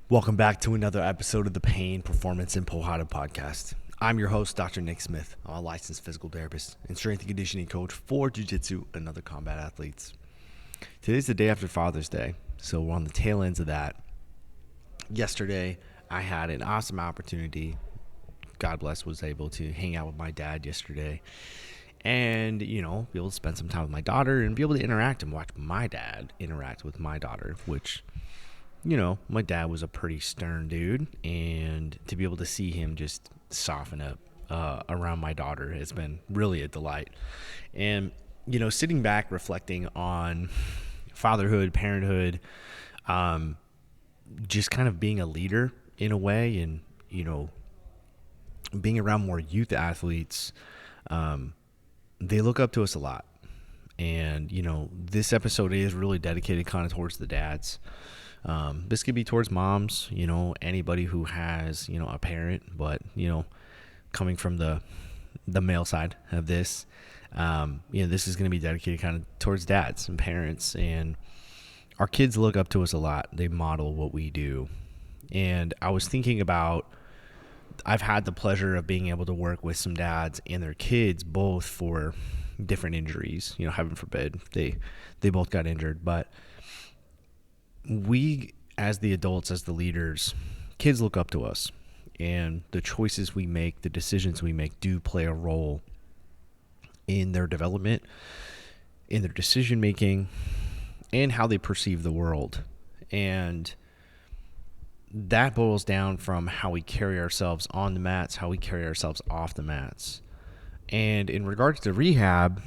Welcome back to another episode of the Pain, Performance, and Pohada podcast. I'm your host, Dr. Nick Smith. I'm a licensed physical therapist and strength and conditioning coach for jiu-jitsu and other combat athletes. Today's the day after Father's Day, so we're on the tail ends of that. Yesterday, I had an awesome opportunity. God bless, was able to hang out with my dad yesterday and, be able to spend some time with my daughter and be able to interact and watch my dad interact with my daughter, which, my dad was a pretty stern dude, and to be able to see him just soften up around my daughter has been really a delight. And, sitting back, reflecting on fatherhood, parenthood, just kind of being a leader in a way, and, being around more youth athletes, they look up to us a lot. And, this episode is really dedicated kind of towards the dads. This could be towards moms, anybody who has, a parent, but, coming from the male side of this, this is going to be dedicated kind of towards dads and parents, and our kids look up to us a lot. They model what we do. And I was thinking about, I've had the pleasure of being able to work with some dads and their kids, both for different injuries, heaven forbid they both got injured, but we, as the adults, as the leaders, kids look up to us, and the choices we make, the decisions we make do play a role in their development, in their decision making, and how they perceive the world. And that boils down from how we carry ourselves on the mats, how we carry ourselves off the mats. And in regards to rehab,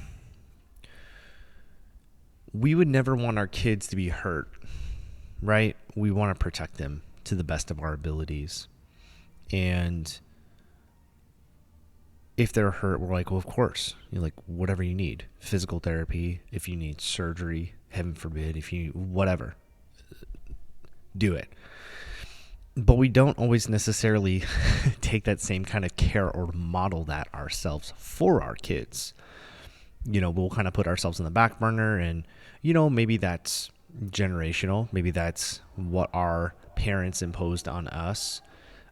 we would never want our kids to be hurt, right? We want to protect them to the best of our abilities. And if they're hurt, we're like, well, of course, whatever you need, physical therapy, if you need surgery, heaven forbid, if you, whatever, do it. But we don't always necessarily take that same kind of care or model that ourselves for our kids. We'll kind of put ourselves in the back burner, and, maybe that's generational. Maybe that's what our parents imposed on us.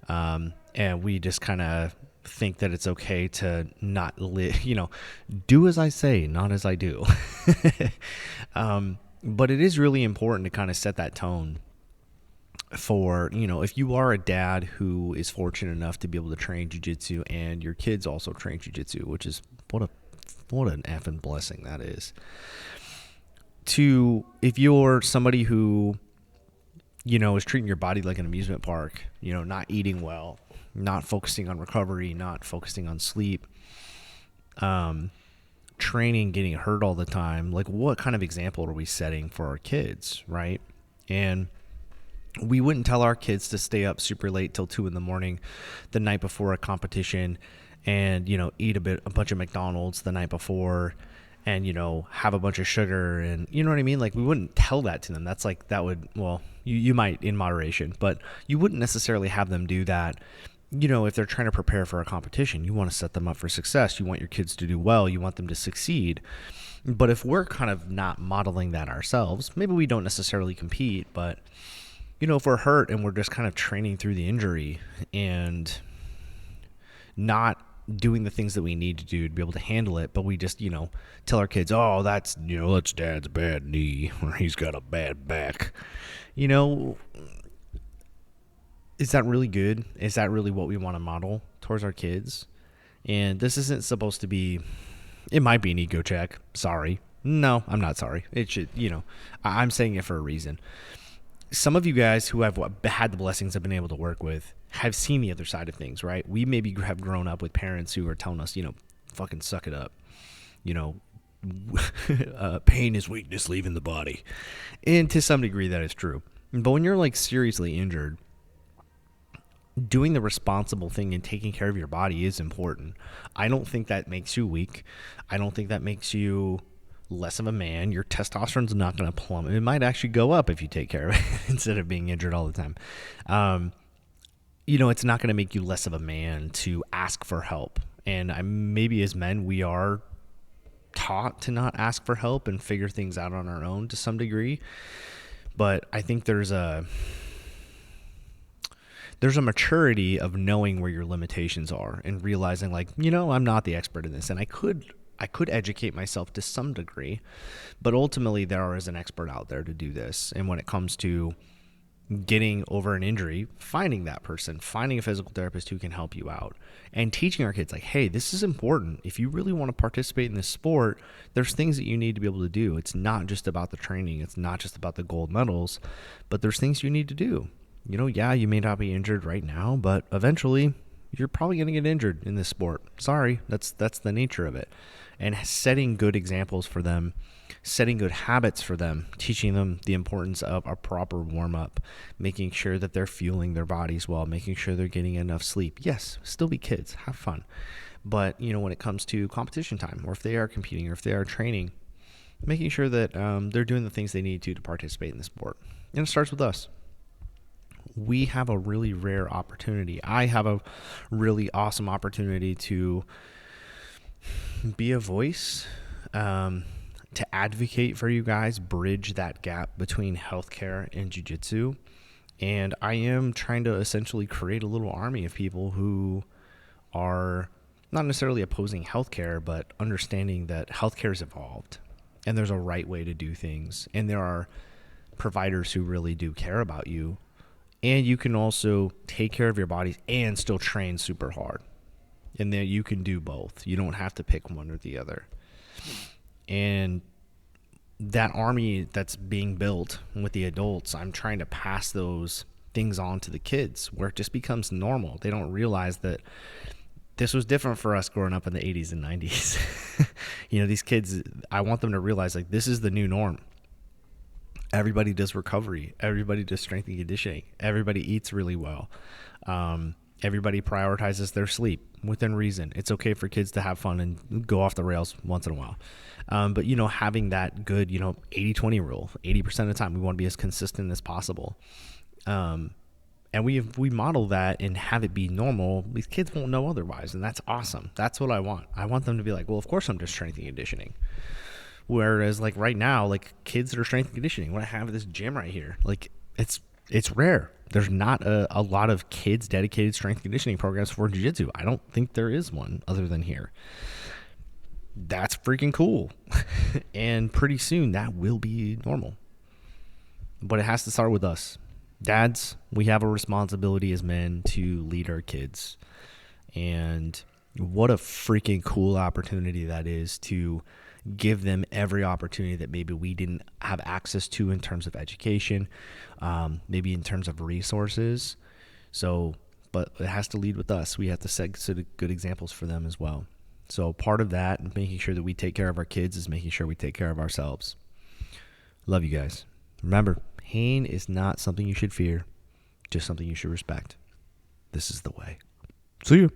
And we just kind of think that it's okay to not live, do as I say, not as I do. But it is really important to kind of set that tone for, if you are a dad who is fortunate enough to be able to train jiu-jitsu and your kids also train jiu-jitsu, which is what an effing blessing that is. If you're somebody who, is treating your body like an amusement park, not eating well, not focusing on recovery, not focusing on sleep, training, getting hurt all the time, what kind of example are we setting for our kids, right? And we wouldn't tell our kids to stay up super late till 2 a.m. the night before a competition and, eat a bunch of McDonald's the night before and, have a bunch of sugar and, you know what I mean? We wouldn't tell that to them. That's you might in moderation, but you wouldn't necessarily have them do that. If they're trying to prepare for a competition, you want to set them up for success. You want your kids to do well. You want them to succeed. But if we're kind of not modeling that ourselves, maybe we don't necessarily compete, but if we're hurt and we're just kind of training through the injury and not doing the things that we need to do to be able to handle it, but we just, tell our kids, oh, that's dad's bad knee or he's got a bad back. Is that really good? Is that really what we want to model towards our kids? And this isn't supposed to be, it might be an ego check. Sorry. No, I'm not sorry. It should, I'm saying it for a reason. Some of you guys who have had the blessings I've been able to work with have seen the other side of things, right? We maybe have grown up with parents who are telling us, fucking suck it up. Pain is weakness leaving the body. And to some degree that is true. But when you're seriously injured, doing the responsible thing and taking care of your body is important. I don't think that makes you weak. I don't think that makes you less of a man. Your testosterone's not going to plummet. It might actually go up if you take care of it instead of being injured all the time. It's not going to make you less of a man to ask for help. And maybe as men, we are taught to not ask for help and figure things out on our own to some degree. But I think there's a, there's a maturity of knowing where your limitations are and realizing like, I'm not the expert in this, and I could educate myself to some degree, but ultimately there is an expert out there to do this. And when it comes to getting over an injury, finding that person, finding a physical therapist who can help you out, and teaching our kids like, hey, this is important. If you really want to participate in this sport, there's things that you need to be able to do. It's not just about the training. It's not just about the gold medals, but there's things you need to do. Yeah, you may not be injured right now, but eventually you're probably going to get injured in this sport. Sorry, that's the nature of it. And setting good examples for them, setting good habits for them, teaching them the importance of a proper warm-up, making sure that they're fueling their bodies well, making sure they're getting enough sleep. Yes, still be kids, have fun. But, when it comes to competition time, or if they are competing, or if they are training, making sure that they're doing the things they need to participate in the sport. And it starts with us. We have a really rare opportunity. I have a really awesome opportunity to be a voice, to advocate for you guys, bridge that gap between healthcare and jiu-jitsu. And I am trying to essentially create a little army of people who are not necessarily opposing healthcare, but understanding that healthcare has evolved and there's a right way to do things. And there are providers who really do care about you. And you can also take care of your bodies and still train super hard. And that you can do both. You don't have to pick one or the other. And that army that's being built with the adults, I'm trying to pass those things on to the kids where it just becomes normal. They don't realize that this was different for us growing up in the 80s and 90s. These kids, I want them to realize like this is the new norm. Everybody does recovery. Everybody does strength and conditioning. Everybody eats really well. Everybody prioritizes their sleep within reason. It's okay for kids to have fun and go off the rails once in a while. But, having that good, 80-20 rule, 80% of the time, we want to be as consistent as possible. And we model that and have it be normal. These kids won't know otherwise. And that's awesome. That's what I want. I want them to be like, well, of course I'm just strength and conditioning. Whereas like right now, like kids that are strength and conditioning, what I have at this gym right here, like it's rare. There's not a lot of kids dedicated strength conditioning programs for jiu-jitsu. I don't think there is one other than here. That's freaking cool. And pretty soon that will be normal. But it has to start with us. Dads, we have a responsibility as men to lead our kids. And what a freaking cool opportunity that is to give them every opportunity that maybe we didn't have access to in terms of education, maybe in terms of resources. But it has to lead with us. We have to set good examples for them as well. So part of that, making sure that we take care of our kids, is making sure we take care of ourselves. Love you guys. Remember, pain is not something you should fear, just something you should respect. This is the way. See you.